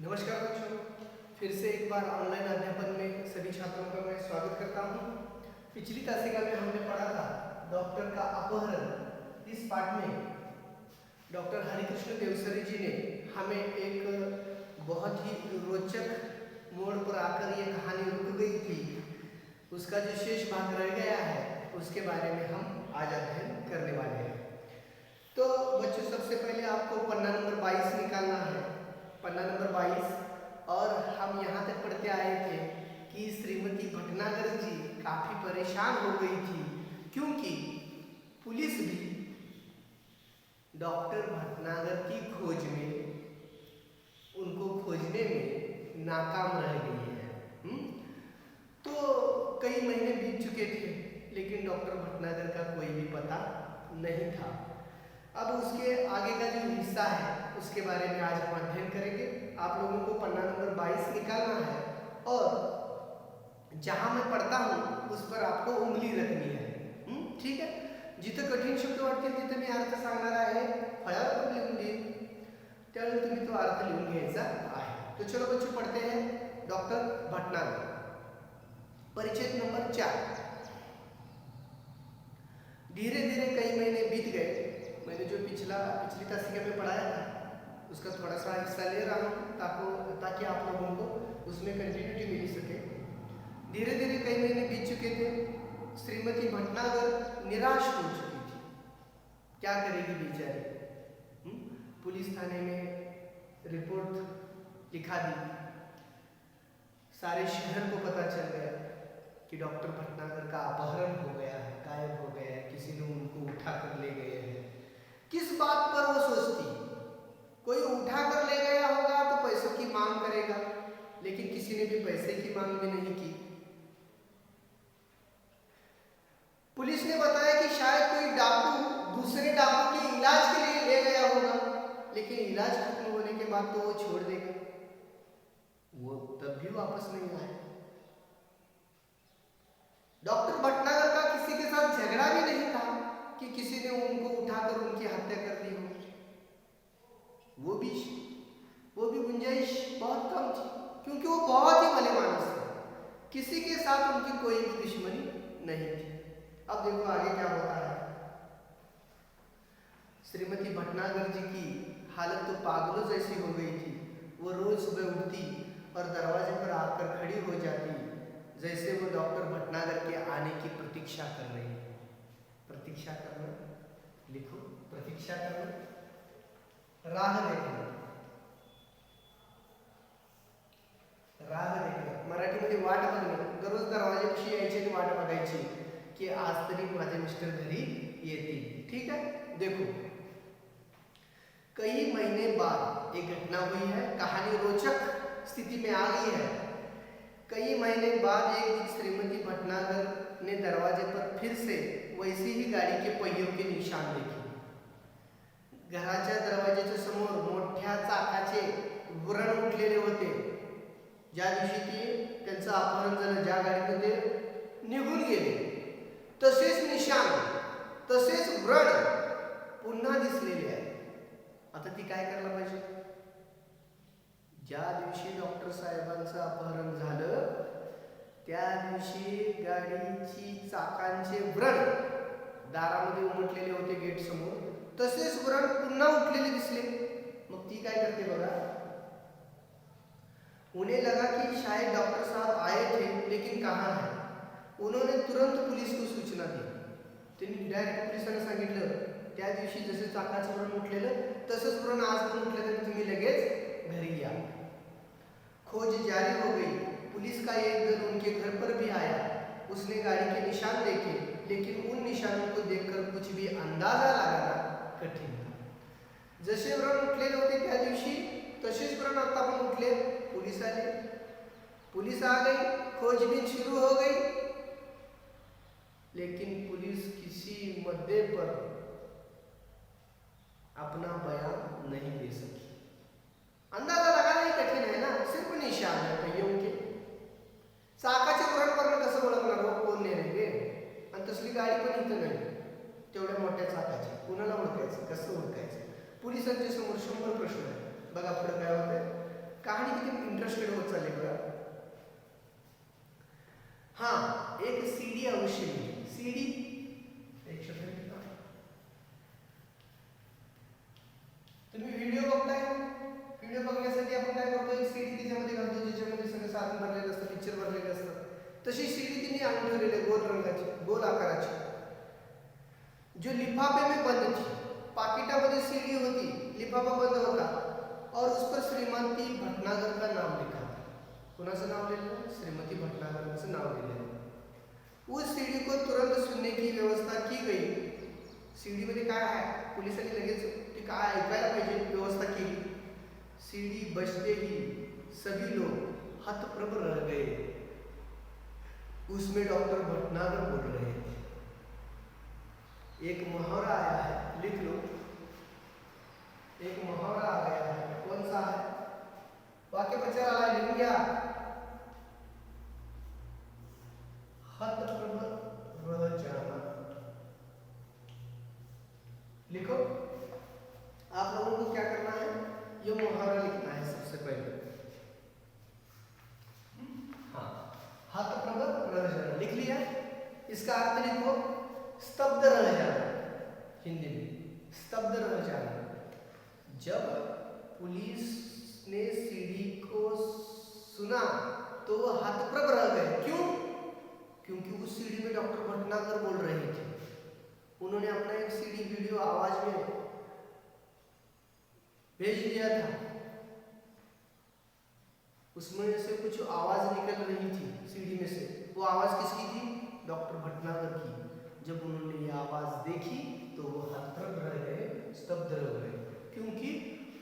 नमस्कार बच्चों, फिर से एक बार ऑनलाइन अध्यापन में सभी छात्रों का मैं स्वागत करता हूँ। पिछली तासिका में हमने पढ़ा था डॉक्टर का अपहरण। इस पाठ में डॉक्टर हरिकृष्ण देवसरी जी ने हमें एक बहुत ही रोचक मोड़ पर आकर ये कहानी रुक गई थी, उसका जो शेष भाग रह गया है उसके बारे में हम आज अध्ययन करने वाले हैं। तो बच्चों, सबसे पहले आपको पन्ना नंबर 22 निकालना है। पन्ना नंबर 22, और हम यहाँ तक पढ़ते आए थे कि श्रीमती भटनागर जी काफी परेशान हो गई थी क्योंकि पुलिस भी डॉक्टर भटनागर की खोज में, उनको खोजने में नाकाम रह गई है। तो कई महीने बीत चुके थे लेकिन डॉक्टर भटनागर का कोई भी पता नहीं था। अब उसके आगे का जो हिस्सा है उसके बारे में आज हम अध्ययन करेंगे। आप लोगों को पन्ना नंबर 22 निकालना है और जहां मैं पढ़ता हूं उस पर आपको उंगली रखनी है। ठीक है। जिथे कठीण शब्द वाटतील तिथे मी अर्थ सांगणार आहे, फळ्यावर पण लिहून देईन, त्यावेळी तुम्ही तो अर्थ लिहून घ्यायचा आहे। तो चलो बच्चों, पढ़ते हैं डॉक्टर भटनागर। परिचय नंबर 4। धीरे धीरे कई महीने बीत गए। मैंने जो पिछली तासिका में पढ़ाया था उसका थोड़ा सा हिस्सा ले रहा हूँ ताकि आप लोगों को उसमें कंटिन्यूटी मिल सके। धीरे धीरे कई महीने बीत चुके थे। श्रीमती भटनागर निराश हो चुकी थी। क्या करेगी बेचारी। पुलिस थाने में रिपोर्ट लिखा दी। सारे शहर को पता चल गया कि डॉक्टर भटनागर का अपहरण हो गया है, गायब हो गया है, किसी ने उनको उठा कर ले गए हैं। किस बात पर वो सोचती? कोई उठा कर ले गया होगा तो पैसों की मांग करेगा, लेकिन किसी ने भी पैसे की मांग भी नहीं की। पुलिस ने बताया कि शायद कोई डाकू दूसरे डाकू के इलाज के लिए ले गया होगा, लेकिन इलाज खत्म होने के बाद तो वो छोड़ देगा, वो तब भी वापस नहीं आए। डॉक्टर भटनागर का किसी के साथ झगड़ा भी नहीं था कि किसी ने उनको उठाकर उनकी हत्या कर दी हो। वो भी गुंजाइश बहुत कम थी क्योंकि वो बहुत ही भले मानस थे। किसी के साथ उनकी कोई भी दुश्मनी नहीं थी। अब देखो आगे क्या होता है। श्रीमती भटनागर जी की हालत तो पागलों जैसी हो गई थी। वो रोज सुबह उठती और दरवाजे पर आकर खड़ी हो जाती, जैसे वो डॉक्टर भटनागर के आने की प्रतीक्षा कर रही है। प्रतीक्षा करना, लिखो, प्रतीक्षा करना, राह देखना, राह देखना, मराठीमध्ये वाट बघणं। दररोज दरवाजापाशी यायची आणि वाट बघायची की आज तरी माझे मिस्टर घरी येतील। ठीक है। देखो, कई महीने बाद एक घटना हुई है। कहानी रोचक स्थिति में आ गई है। कई महीने बाद एक दिन श्रीमती भटनागर ने दरवाजे पर फिर से वैसी ही गाड़ी के पहियों के निशान देखे। घराच्या दरवाजाच्या समोर मोठ्या चाकाचे व्रण उठलेले होते। ज्या दिवशी त्यांचं अपहरण झालं, ज्या गाडीमध्ये निघून गेले, तसेच निशान, तसेच व्रण पुन्हा दिसलेले आहे। आता ती काय करायला पाहिजे? ज्या दिवशी डॉक्टर साहेबांचं अपहरण झालं त्या दिवशी गाडीची चाकांचे व्रण दारामध्ये उमटलेले होते गेट समोर, तसेच व्रण पुन्हा उठलेले दिसले। मग ती काय करते बघा। उन्हें लगा कि शायद डॉक्टर साहब आए थे लेकिन कहाँ है। उन्होंने तुरंत पुलिस को सूचना दी। त्यांनी डायरेक्ट पोलिसांना सांगितलं त्या दिवशी जसे चाकाचं व्रण उठलेलं तसंच व्रण आज पण उठलं तर तुम्ही लगेच घरी या। खोज जारी हो गई। पुलिस का एक दल उनके घर पर भी आया। उसने गाड़ी के निशान देखे, लेकिन उन निशानों को देखकर कुछ भी अंदाजा लगाना कठिन था। जसे व्रण उठलेले होते त्या दिवशी तसेच व्रण आता पण उठले। पुलिस आले, पुलिस आ गई, खोजबीन शुरू हो गई, लेकिन पुलिस किसी मुद्दे पर अपना बयान नहीं दे सकी। अंदाजा लगाना ही कठिन है ना, सिर्फ निशान है पहियों के। चाकाचे व्रण करणं कसं ओळखणार हो, कोण नेले? आणि तसली गाडी पण इथं नाही तेवढ्या मोठ्या चाकाची, कुणाला ओळखायचं, कसं ओळखायचं? पोलिसांच्या समोर 100 प्रश्न आहेत। बघा पुढे काय होतंय। कहाणी किती इंटरेस्टेड होत चालली बघा. हा, एक सीडी अवश्य मिळेल. सीडी एक शब्द तुम्ही व्हिडिओ बघताय, व्हिडिओ बघण्यासाठी आपण काय करतो, एक सीडी त्याच्यामध्ये घालतो ज्याच्यामध्ये सगळं साधन भरलेलं असतं, पिक्चर भरलेलं असतं. तशी सीडी तिने आणून ठेवलेली आहे, गोल रंगाची, गोल आकाराची, जो लिफाफे में बंद थी. पाकिटामध्ये सीडी होती, लिफाफा बंद होता और उस पर श्रीमती भटनागर का नाम लिखा था. कुणाचं नाव लिहिलं? श्रीमती भटनागरचं नाव लिहिलं. उस सीडी को तुरंत सुनने की व्यवस्था की गई. सीडी मध्ये काय आहे, पोलिसांनी लगेच ते काय ऐकायला पाहिजे व्यवस्था केली. सीडी बजते ही सभी लोग हतप्रभ रह गए. उसमें डॉक्टर भटनागर बोल रहे थे. एक मुहावरा आया है, लिख लो. एक मुहावरा आ गया है, कौन सा है? वाक्य प्रचार आ रहा है, लिख गया. हतप्रभ रह जाना. लिखो. आप लोगों को क्या करना है, ये मुहावरा लिखना है सबसे पहले. हाँ, हतप्रभ रह जाना लिख लिया. इसका अर्थ लिखो, स्तब्ध रह जाना. हिंदी में स्तब्ध रह जाना. जब पुलिस ने सीडी को सुना तो वो हतप्रभ रह गए. क्यों? क्योंकि उस सीडी में डॉक्टर भटनागर बोल रहे थे. उन्होंने अपना एक सीडी वीडियो आवाज में भेज दिया था. उसमें से कुछ आवाज निकल रही थी सीडी में से. वो आवाज किसकी थी? डॉक्टर भटनागर की. जब उन्होंने ये आवाज देखी तो वो हतप्रभ रह गए, स्तब्ध रह गए. क्योंकि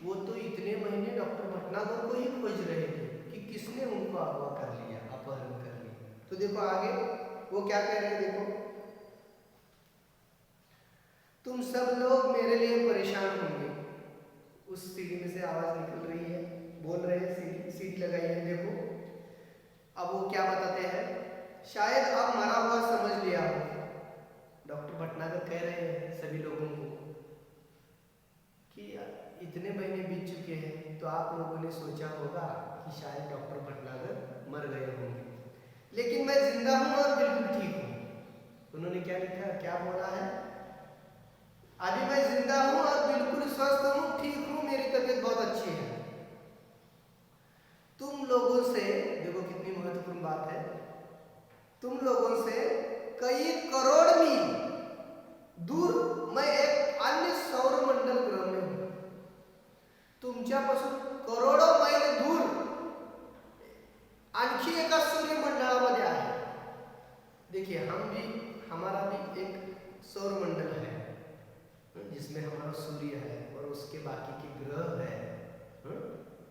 वो तो इतने महीने डॉक्टर भटनागर को ही खोज रहे थे कि किसने उनको अगवा कर लिया, अपहरण कर लिया. तो देखो आगे वो क्या कह रहे हैं, देखो. तुम सब लोग मेरे लिए परेशान होंगे. उस सीडी में से आवाज निकल रही है, बोल रहे हैं, सीडी लगाई है. देखो अब वो क्या बताते हैं. शायद अब मरा हुआ समझ लिया हो. डॉक्टर भटनागर कह रहे हैं सभी लोगों को कि इतने महीने बीत चुके हैं तो आप लोगों ने सोचा होगा कि शायद डॉक्टर भटनागर मर गए होंगे, लेकिन मैं जिंदा हूं और बिल्कुल ठीक हूं. उन्होंने क्या लिखा, क्या बोला है? अभी मैं जिंदा हूं और बिल्कुल स्वस्थ हूं, ठीक हूं, मेरी तबीयत बहुत अच्छी है. तुम लोगों से, देखो कितनी महत्वपूर्ण बात है, तुम लोगों से कई करोड़ मील दूर मैं एक अन्य सौर मंडल ग्रह में हूं. तुमच्यापासून करोडो मैल दूर आणखी एका सूर्यमंडळामध्ये आहे. देखिए हमारा भी एक सौर मंडल है जिसमें हमारा सूर्य है और उसके बाकी के ग्रह है.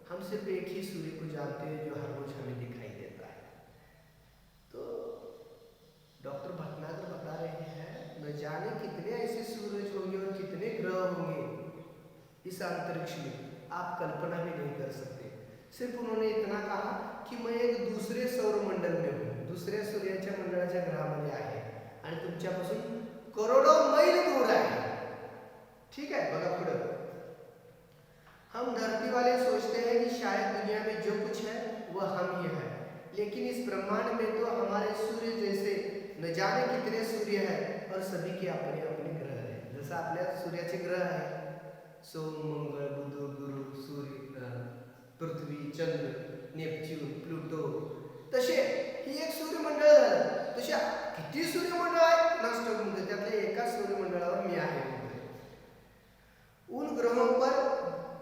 हम सिर्फ एक ही सूर्य को जानते हैं जो हर रोज हमें दिखाई देता है. तो डॉक्टर भटनागर बता रहे हैं न जाने कितने ऐसे सूरज होंगे और कितने ग्रह होंगे इस अंतरिक्ष में, आप कल्पना भी नहीं कर सकते. सिर्फ उन्होंने इतना कहा कि मैं एक दूसरे सौर मंडल में हूँ, दुसऱ्या सूर्याच्या मंडळाच्या ग्रहामध्ये आहे आणि तुमच्यापासून करोडो मैल दूर आहे. ठीक है, बघा पुढे. हम धरती वाले सोचते हैं कि शायद दुनिया में जो कुछ है वह हम ही है, लेकिन इस ब्रह्मांड में तो हमारे सूर्य जैसे न जाने कितने सूर्य हैं और सभी के अपने अपने ग्रह हैं. जसं आपल्या सूर्याचे ग्रह आहे, सोम, मंगळ, बुध, गुरु, सूर्य, पृथ्वी, चंद्र, नेपच्यून, प्लुटो, तसे ही एक सूर्यमंडळ झालं. तसे किती सूर्यमंडळ आहेत नष्ट होऊन, त्यातल्या एका सूर्यमंडळावर मी आहे. उन ग्रहों पर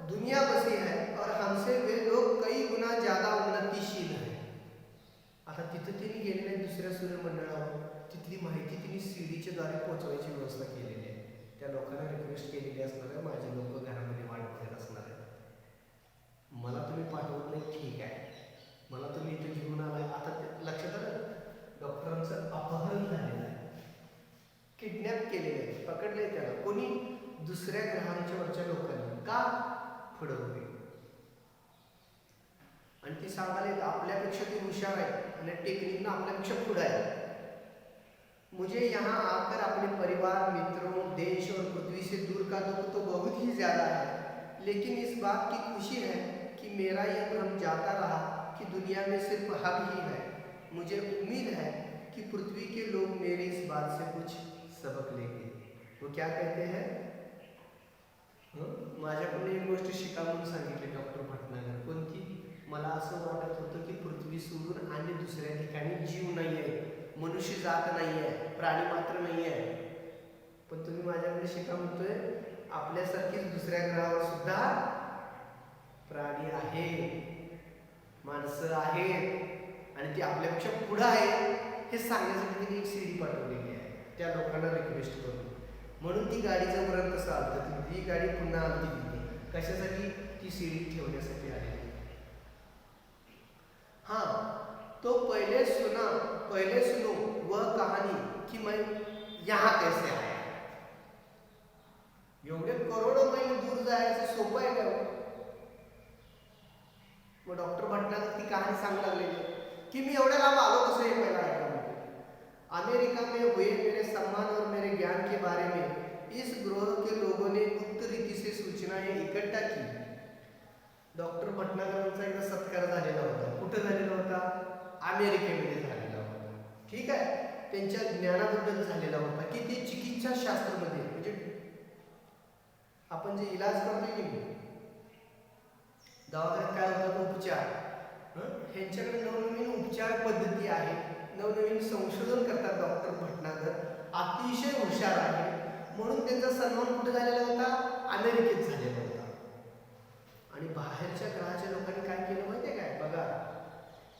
दुनिया बसी है और हमसे वे लोग कई गुना ज्यादा उन्नतिशील है. आता तिथं त्यांनी गेलेले आहे दुसऱ्या सूर्यमंडळावर, तिथली माहिती त्यांनी सीडीच्या द्वारे पोहोचवायची व्यवस्था केलेली आहे. त्या लोकांना रिक्वेस्ट केलेली असणार आहे, माझे लोक घरामध्ये वाट बघत असणार आहे, मला तुम्ही पाठवत नाही, ठीक आहे, मला तुम्ही इथे घेऊन आलाय. आता लक्षात आलं, डॉक्टरांचं अपहरण झालेलं आहे, किडनॅप केलेलं आहे, पकडले त्याला कोणी, दुसऱ्या ग्रहांच्या वरच्या लोकांनी. का? पुढे होते आणि ती सांगाले आपल्यापेक्षा ती हुशार आहे आणि टेक्निकनं आपल्यापेक्षा पुढे आहे. मुझे यहाँ आकर अपने परिवार, मित्रों, देश और पृथ्वी से दूर का दुख तो बहुत ही ज्यादा है, लेकिन इस बात की खुशी है कि कि मेरा यह भ्रम जाता रहा कि दुनिया में सिर्फ हम ही है। मुझे उम्मीद है कि पृथ्वी के लोग मेरे इस बात से कुछ सबक लेंगे। वो क्या कहते हैं? माझ्याकडून एक गोष्ट शिका म्हणून सांगितली डॉक्टर भटनागर. कोणती? मला असं वाटत होतं की पृथ्वी सोडून आणि दुसऱ्या ठिकाणी जीव नाही आहे, मनुष्य जात नाही आहे, प्राणी मात्र नाही आहे. पण तुम्ही माझ्याकडे शिका म्हणतोय आपल्यासारखीच दुसऱ्या ग्रहावर सुद्धा प्राणी आहे, माणसं आहेत आणि ती आपल्यापेक्षा पुढे आहे हे सांगण्यासाठी तिने एक सीडी पाठवलेली आहे त्या लोकांना रिक्वेस्ट करून. म्हणून ती गाडीचं वरण कसं आलं, ती गाडी पुन्हा आली तिथे कशासाठी? ती सीडी ठेवण्यासाठी आलेली. हाँ, तो पहले सुनो वह कहानी कि मैं यहाँ कैसे आया. एवढे करोडो मैल दूर जायचं सोपं आहे का? मग डॉक्टर भटनागर ती कहाणी सांगू लागलेली की मी एवढ्या लांब आलो कसं हे पहिला ऐका. अमेरिका में हुए मेरे सम्मान और मेरे ज्ञान के बारे में इस ग्रोह के लोगों ने गुप्त रीति से सूचनाएं इकट्ठा की. डॉक्टर भटनागरांचा एकदा सत्कार झालेला होता. कुठे झालेला होता? अमेरिकेमध्ये झालेला होता. ठीक आहे. त्यांच्या ज्ञानाबद्दल झालेला होता की ते चिकित्सा शास्त्रामध्ये म्हणजे आपण जे इलाज करतोय की दवाखान्यात काय होतं उपचार, ह्यांच्याकडे नवनवीन उपचार पद्धती आहे, नवनवीन संशोधन करतात. डॉक्टर भटनागर अतिशय हुशार आहे म्हणून त्यांचा सन्मान कुठे झालेला होता? अमेरिकेत झालेला होता. आणि बाहेरच्या ग्रहाच्या लोकांनी काय केलं माहिती आहे काय? बघा,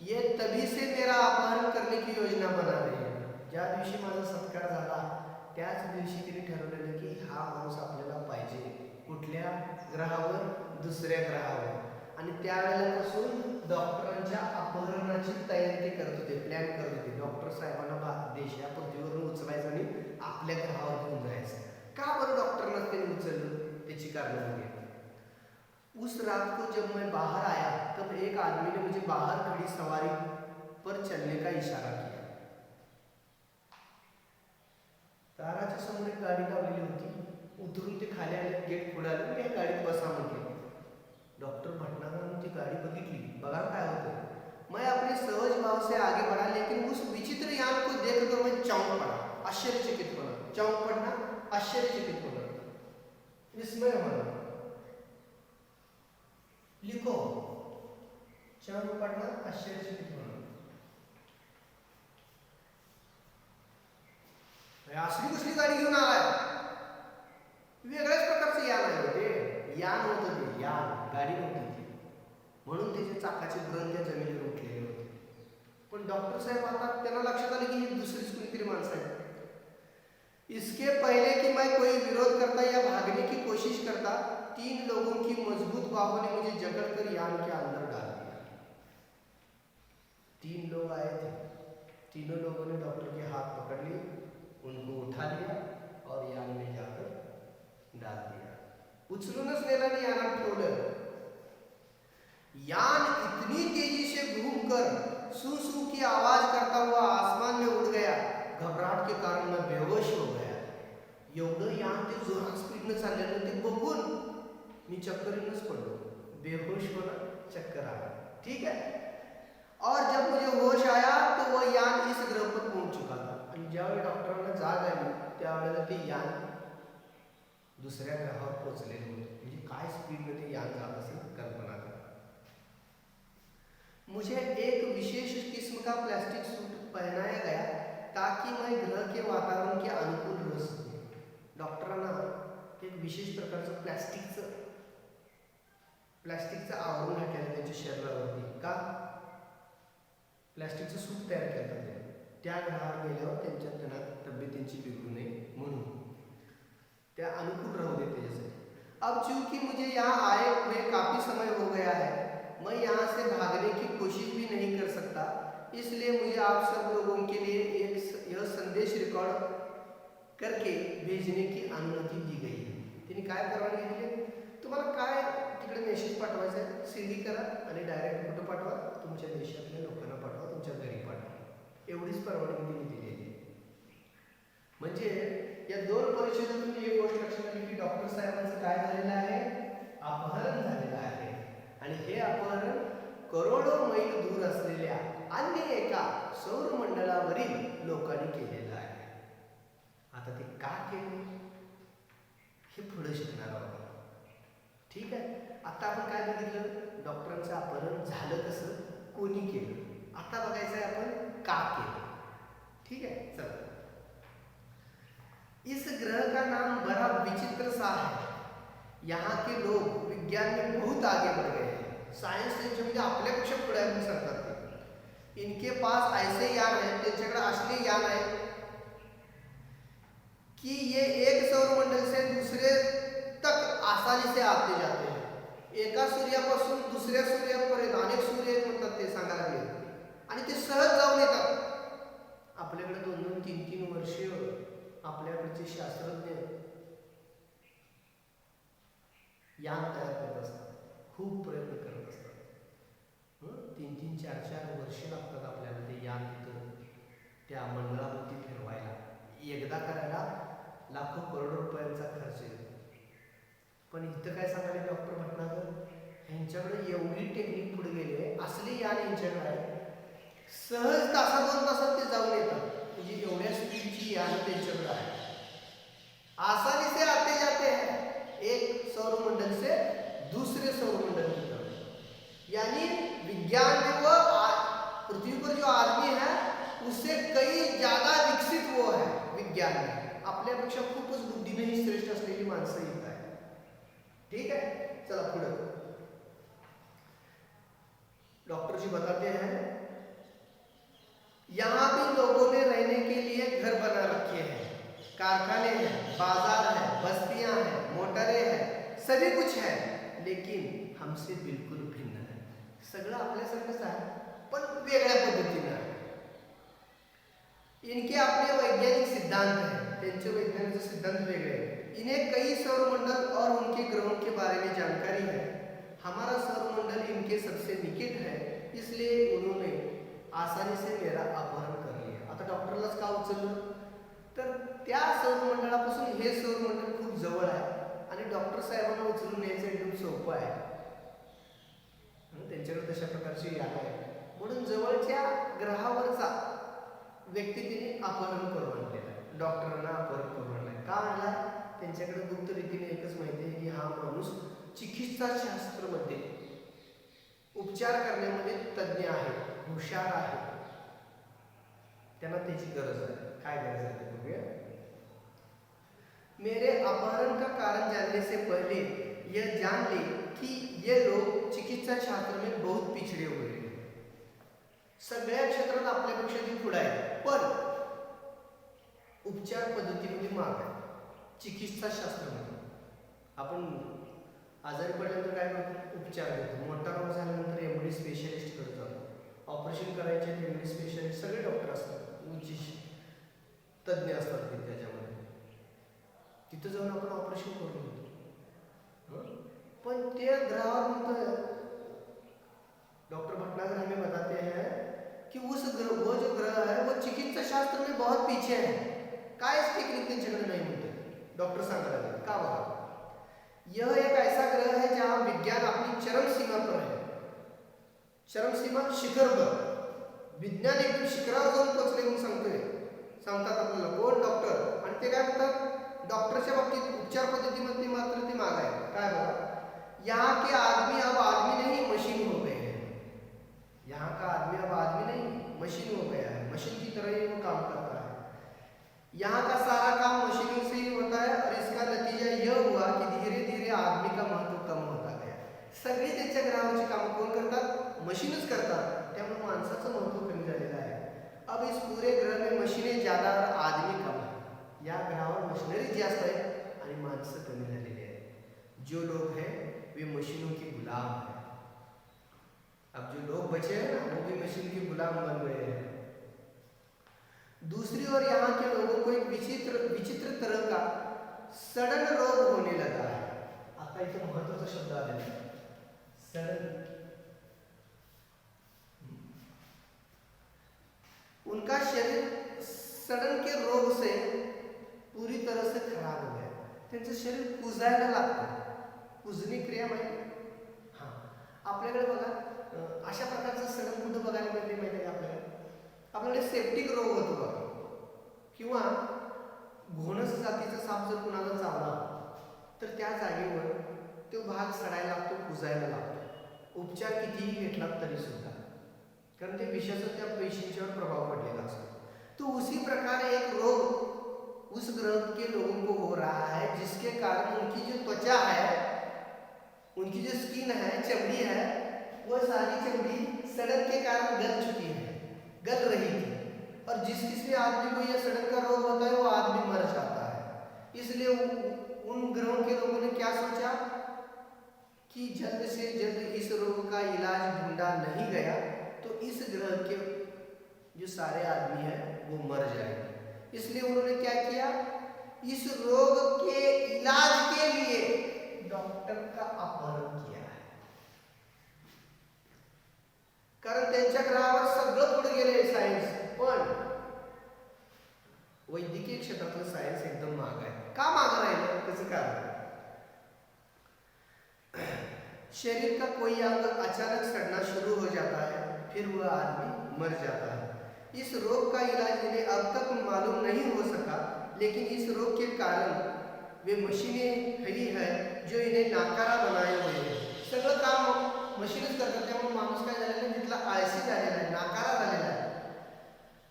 ये तभी से मेरा अपहरण करने की योजना बना रही है. ज्या दिवशी माझा सत्कार झाला त्याच दिवशी तिने ठरवलेलं की हा माणूस आपल्याला पाहिजे. कुठल्या ग्रहावर? दुसऱ्या ग्रहावर. आणि त्यावेळेलापासून डॉक्टरांच्या अपहरणाची तयारी ते करत होते, प्लॅन करत होते. डॉक्टर साहेबांना देश या पृथ्वीवरून उचलायचं आणि आपल्या ग्रहावर घेऊन जायचं. का बरं डॉक्टरना त्यांनी उचललं? त्याची कारणं म्हणजे उस रात को जब मैं बाहर आया तब एक आदमी ने मुझे बाहर खड़ी सवारी पर चलने का इशारा किया. दाराच्या समोर एक गाडी लावलेली होती. उतरून ते खाली आले, गेट पुढे आले, या गाडीत बसा म्हटले. डॉक्टर भटनागर ती गाड़ी बघितली. बघा काय होतं. मैं अपने सहज भाव से आगे बढ़ा लेकिन उस विचित्र यान को देखकर मैं चौंक पड़ा, आश्चर्यचकित होना. चौंक पड़ना, आश्चर्यचकित होना, विस्मय होना. लिखो, चौंक पड़ना, आश्चर्यचकित होना. असली कसली गाडी घेऊन आलाय? वेगळ्याच प्रकारचं यान आहे ते. यान होतं ते, यान, गाडी नव्हती ती. म्हणून त्याचे चाकाचे ब्रन त्या जमिनीवर उठलेले होते. पण डॉक्टर साहेब आता त्यांना लक्षात आलं की ही दुसरीच कोणीतरी माणसं आहे. इसके पहले कि मैं कोई विरोध करता या भागने की कोशिश करता, 3 लोगों की मजबूत बाहों ने मुझे जकड़कर यान के अंदर डाल दिया. 3 लोग आए थे. तीनों लोगों ने डॉक्टर के हाथ पकड़ लिए, उनको उठा लिया और यान में जाकर डाल दिया. उचलूनच नेला आणि यानात ठेवलं. यान इतनी तेजी से घूमकर सू सू की आवाज करता हुआ आसमान में उड़ गया. घबराहट के कारण मैं बेहोश हो गया. एवढं यान ते जोरात स्पीडनं चाललेलं ते बघून मी चक्करीनच पडलो. बेहोश होना, चक्कर आना. ठीक है. और जब मुझे होश आया तो वह यान इस ग्रह पर पहुंच चुका था. आणि ज्यावेळी डॉक्टरांना जाग आली त्यावेळेला ते यान दुसऱ्या ग्रहावर पोहोचलेले होते. म्हणजे काय स्पीडमध्ये ते यान जात असेल कल्पना करा. मुझे एक विशेष किस्म का प्लास्टिक सूट पहनाया गया ताकि मैं ग्रह के वातावरण के अनुकूल रह सकूं. डॉक्टरांना एक विशेष प्रकारचं प्लास्टिकचं आवरण घातलेलं त्यांच्या शरीरावरती. का? प्लास्टिकचं सूट तयार केलं जाते. त्या ग्रहावर गेल्यावर त्यांना तब्येतींची बिघडू नये म्हणून त्या अनुकूल राहू दे त्याच्यासाठी. अब चूंकि मुझे यहाँ आए हुए काफ़ी समय हो गया है, मैं यहाँ से भागने की कोशिश भी नहीं कर सकता. इसलिए मुझे आप सब लोगों के लिए यह संदेश रिकॉर्ड करके भेजने की अनुमति दी गई है. तिने काय परवानगी दिली? तुम्हाला काय तिकडे मेसेज पाठवायचा आहे, सीडी करा आणि डायरेक्ट कुठं पाठवा? तुमच्या देशातल्या लोकांना पाठवा, तुमच्या घरी पाठवा. एवढीच परवानगी तिने दिलेली आहे. म्हणजे या 2 परिषदेतून एक गोष्ट लक्षात आली की डॉक्टर साहेबांचं काय झालेलं आहे? अपहरण झालेलं आहे. आणि हे अपहरण मैल दूर असलेल्या अन्य एका सौरमंडळावरील लोकांनी केलेलं आहे. आता ते का केले हे पुढे शिकणार आहोत. ठीक आहे. आता आपण काय बघितलं, डॉक्टरांचं अपहरण झालं कसं, कोणी केलं. आता बघायचं आहे आपण का केलं. ठीक है, चलो. इस ग्रह का नाम बड़ा विचित्र सा है. यहाँ के लोग विज्ञान में बहुत आगे बढ़ गए हैं. सायन्स त्यांच्यामध्ये आपल्यापेक्षा पुढे आहे म्हणून सांगतात ते. इनके पास ऐसे यान आहेत, त्यांच्याकडे असले यान आहे कि ये एक सौरमंडल से दूसरे तक आसानी से आते जाते हैं. एका सूर्यापासून दुसऱ्या सूर्यापर्यंत अनेक सूर्य म्हणतात ते सांगायला लागले, आणि ते सहज जाऊन येतात. आपल्याकडे 2-2, 3-3 वर्ष आपल्याकडचे शास्त्रज्ञ यान तयार करत असतात, खूप प्रयत्न करत असतात. 3-3, 4-4 वर्ष लागतात आपल्याला ते यान तिथं त्या मंडळावरती फिरवायला. एकदा करायला लाखो करोडो रुपयांचा खर्च येतो. पण इथं काय सांगाले डॉक्टर भटनागर, ह्यांच्याकडे एवढी टेक्निक पुढे गेली आहे, असली यान यांच्याकडे आहे, सहज तासा 2 तासात ते जाऊन येतात. म्हणजे एवढ्या स्पीडची यान त्यांच्याकडे आहे. आसानी से आते जाते हैं एक सौरमंडल से दूसरे सौरमंडल की तरफ. यानी विज्ञान में वो पृथ्वी पर जो आदमी है उससे कई ज्यादा विकसित वो है विज्ञान में. आपल्यापेक्षा खूपच बुद्धीने श्रेष्ठ असलेली माणसं येत आहे. ठीक है, चला पुढे. डॉक्टर जी बताते हैं, यहाँ भी लोगों ने रहने के लिए घर बना रखे हैं, कारखाने हैं, बाजार है, बस्तियां हैं, मोटरें हैं, सभी कुछ है, लेकिन हमसे बिल्कुल भिन्न है. सगळं आपल्यासारखंच आहे, पण वेगळ्या पद्धतीने आहे. इनके अपने वैज्ञानिक सिद्धांत हैं, त्यांचे वैज्ञानिक सिद्धांत वेगळे हैं. इन्हें कई सौरमंडल और उनके ग्रहों के बारे में जानकारी है. हमारा सौरमंडल इनके सबसे निकट है, इसलिए उन्होंने आसानी से मेरा अपहरण कर लिया. आता डॉक्टरलाच का उचललं, तर त्या सौरमंडळापासून हे सौरमंडळ खूप जवळ आहे आणि डॉक्टर साहेबांना उचलून न्यायचं एकदम सोपं आहे. त्यांच्याकडे तशा प्रकारची यान आहे, म्हणून जवळच्या ग्रहावरचा व्यक्ती तिने अपहरण करून आणलेला आहे. डॉक्टरांना अपहरण करून आणलाय. का आणलाय, त्यांच्याकडे गुप्त रीतीने एकच माहिती आहे की हा माणूस चिकित्सा शास्त्रामध्ये उपचार करण्यामध्ये तज्ञ आहे, हुशार आहे, त्यांना त्याची गरज आहे. काय गरज आहे ते बघूया. मेरे अपहरण का कारण जानने से पहले यह जान ले कि ये लोग चिकित्सा शास्त्र में बहुत पिछड़े हुए हैं. सगळ्या क्षेत्रात आपल्यापेक्षा जी पुढे आहे, पण उपचार पद्धतीमध्ये माग आहे. चिकित्सा शास्त्रामध्ये आपण आजारी पडल्यानंतर काय करतो, उपचार घेतो. मोठा रोग झाल्यानंतर एमडी स्पेशलिस्टकडे जातो. ऑपरेशन करायचे एमडी स्पेशलिस्ट सगळे डॉक्टर असतात, उच्च तज्ञ असतात ते त्याच्यामध्ये. तिथं जाऊन आपण ऑपरेशन करून घेतो. पण ते ग्रहावर म्हणतं डॉक्टर भटनागर हमें बताते हैं कि वो जो ग्रह है वो चिकित्सा शास्त्र में बहुत पीछे है. काय टेक्निक त्यांच्याकडे नाही म्हणते डॉक्टर सांगायला लागले. का बघा, यह एक ऐसा ग्रह है जहां विज्ञान अपनी चरम सीमा पर है. चरम सीमा शिखर पर विज्ञान एकदम शिखरावर जाऊन पोहोचले म्हणून सांगतात आपल्याला कोण, डॉक्टर. आणि ते काय म्हणतात, डॉक्टरच्या बाबतीत उपचार पद्धतीमध्ये मात्र ते माग आहे. काय बघा, यहाँ के आदमी अब आदमी नहीं मशीन हो गए हैं. यहाँ का आदमी अब आदमी नहीं मशीन हो गया है, मशीन की तरह ही वो काम करता है. यहाँ का सारा काम मशीनों से ही होता है और इसका नतीजा यह हुआ कि धीरे धीरे आदमी का महत्व कम होता गया. सगळी त्यांच्या ग्रहावरची कामं कोण करतात, मशीनच करतात. त्यामुळे माणसाचं महत्व कमी झालेलं आहे. अब इस पूरे ग्रह में मशीनें ज्यादा और आदमी कम है. या ग्रहावर मशीनरी जास्त आहे आणि माणसं कमी झालेली आहेत. जो लोग हैं वे मशीनों के गुलाम हैं. अब जो लोग बचे हैं ना वो भी मशीन के गुलाम बन गए हैं. दूसरी ओर यहाँ के लोगों को एक विचित्र तरह का सडन रोग होने लगा है. आता इथे महत्वाचा शब्द आलेला आहे, सडन. उनका शरीर सडन के रोग से पूरी तरह से खराब हो गया. त्यांचं शरीर कुजायला लागतं. कुजणी क्रिया माहिती, हां आपल्याकडे बघा अशा प्रकारचं सडन कुठं बघायला मिळते माहिती आहे आपल्याला? आपल्याकडे सेप्टिक रोग होतो बघा, किंवा घोणस जातीचा साप जर कुणाला चावला तर त्या जागेवर तो भाग सडायला लागतो, कुजायला लागतो, उपचार कितीही घेतला तरी सुद्धा, कारण ते विषाचा त्या पेशींच्यावर प्रभाव पडलेला असतो. तो उसी प्रकार एक रोग उस ग्रह के लोगों को हो रहा है, जिसके कारण उनकी जो त्वचा है, उनकी जो स्किन है, चमड़ी है, वह सारी चमड़ी सड़न के कारण गल चुकी है, गल रही थी, और जिस किसी आदमी को यह सड़न का रोग होता है वो आदमी मर जाता है. इसलिए उन ग्रहों के लोगों ने क्या सोचा कि जल्द से जल्द इस रोग का इलाज ढूंढा नहीं गया तो इस ग्रह के जो सारे आदमी हैं वो मर जाएंगे. इसलिए उन्होंने क्या किया, इस रोग के इलाज के लिए डॉक्टर का अपहरण किया है. कारण त्यांच्या ग्रहावर सगळं पुढे गेले सायन्स, पण वैद्यकीय क्षेत्रातलं सायन्स एकदम माग आहे. का माग राहिलं? त्याचं कारण, शरीर का कोई अंग अचानक सड़ना शुरू हो जाता है, फिर वह आदमी मर जाता है. इस रोग का इलाज इन्हें अब तक मालूम नहीं हो सका, लेकिन इस रोग के कारण वे मशीनें खड़ी है जो इन्हें नाकारा बनाए हुए हैं. सगळं काम मशीनच करतात, त्यामुळे माणूस काय झालेला आहे, तिथला आळसी झालेला आहे, नाकारा झालेला है.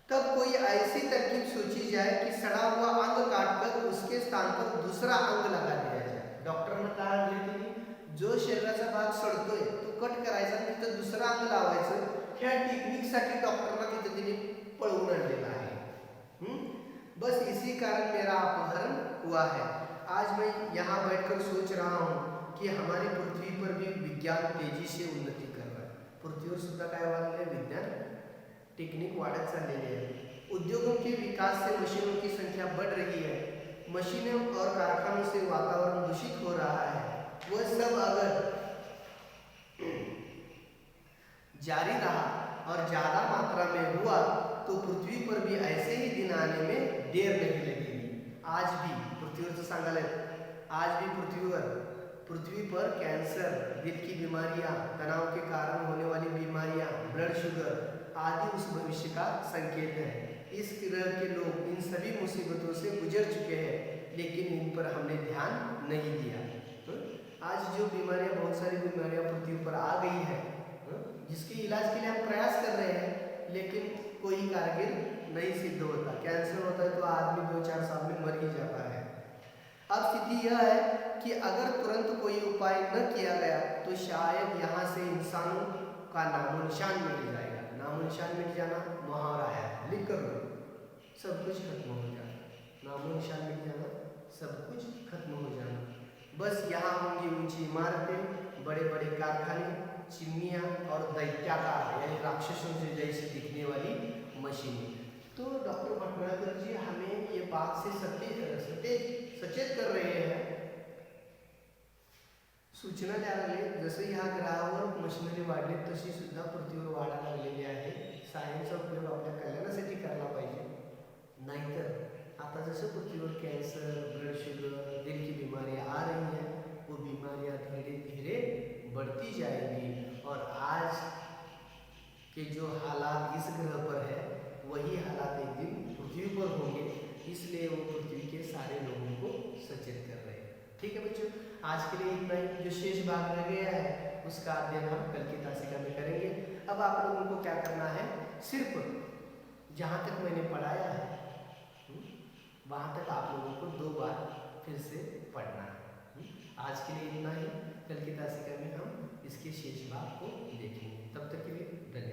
तब कोई ऐसी तरकीब सोची जाए कि सड़ा हुआ अंग काटकर उसके स्थान पर दूसरा अंग लगा दिया जाए. डॉक्टरने काय म्हणले की जो शरीराचा भाग सडतोय तो कट करायचा आणि तिथं दुसरा अंग लावायचं. ह्या टेक्निकसाठी डॉक्टरना तिथे तिने पळवून आणलेला आहे. बस इसी कारण मेरा अपहरण हुआ है. आज मैं यहाँ बैठकर सोच रहा हूँ कि हमारी पृथ्वी पर भी विज्ञान तेजी से उन्नति कर रहा है. पृथ्वीवर सुद्धा काय वाढलेलं आहे, विज्ञान टेक्निक वाढत चाललेली आहे. उद्योगों के विकास से मशीनों की संख्या बढ़ रही है. मशीनों और कारखानों से वातावरण दूषित हो रहा है. वह सब अगर जारी रहा और ज्यादा मात्रा में हुआ तो पृथ्वी पर भी ऐसे ही दिन आने में देर नहीं लगेगी. आज भी पृथ्वीवर सांगायला, आज भी पृथ्वी पर कैंसर, दिल की बीमारियां, तनाव के कारण होने वाली बीमारियां, ब्लड शुगर आदि उस भविष्य का संकेत है. इस ग्रह के लोग इन सभी मुसीबतों से गुजर चुके हैं, लेकिन इन पर हमने ध्यान नहीं दिया. आज जो बीमारियां, बहुत सारी बीमारियां पृथ्वी पर आ गई है, जिसके इलाज के लिए हम प्रयास कर रहे हैं, लेकिन कोई कारगर नहीं सिद्ध होता. कैंसर होता है तो आदमी 2-4 साल में मर ही जाता है. अब स्थिति यह है कि अगर तुरंत कोई उपाय न किया गया तो शायद यहाँ से इंसानों का नामो निशान मिट जाएगा. नामो निशान मिट जाना मुहावरा है, लिख कर लो, सब कुछ खत्म हो जाना. नामो निशान मिट जाना, सब कुछ खत्म हो जाना. बस यहाँ होंगी ऊंची इमारतें, बड़े बड़े कारखाने, चिमनियाँ और दैत्याकार यानी राक्षसों से जैसी दिखने वाली मशीनें. तो डॉक्टर भटनागर जी हमें ये बात से सचेत कर रहे हैं, सूचना द्यायला लागले. जसं ह्या ग्रहावर मशिनरी वाढली तशी सुद्धा पृथ्वीवर वाढायला लागलेली आहे. सायन्सचा उपयोग आपल्या कल्याणासाठी करायला पाहिजे. नाहीतर आता जसं पृथ्वीवर कैंसर, ब्लड शुगर, दिल की बीमारियां आ रही हैं, वो बीमारियां धीरे धीरे बढ़ती जाएगी. और आज के जो हालात इस ग्रह पर है वही हालात एक दिन पृथ्वी पर होंगे. इसलिए वो पृथ्वी के सारे लोगों को सचेत कर रहे हैं. ठीक है बच्चों, आज के लिए इतना ही. जो शेष भाग रह गया है उसका अध्ययन हम कल की तासिका में करेंगे. अब आप लोगों को क्या करना है, सिर्फ जहाँ तक मैंने पढ़ाया है वहाँ तक आप लोगों को 2 बार फिर से पढ़ना है. आज के लिए इतना ही. कल की तासिका में हम इसके शेष भाग को देखेंगे. तब तक के लिए धन्यवाद.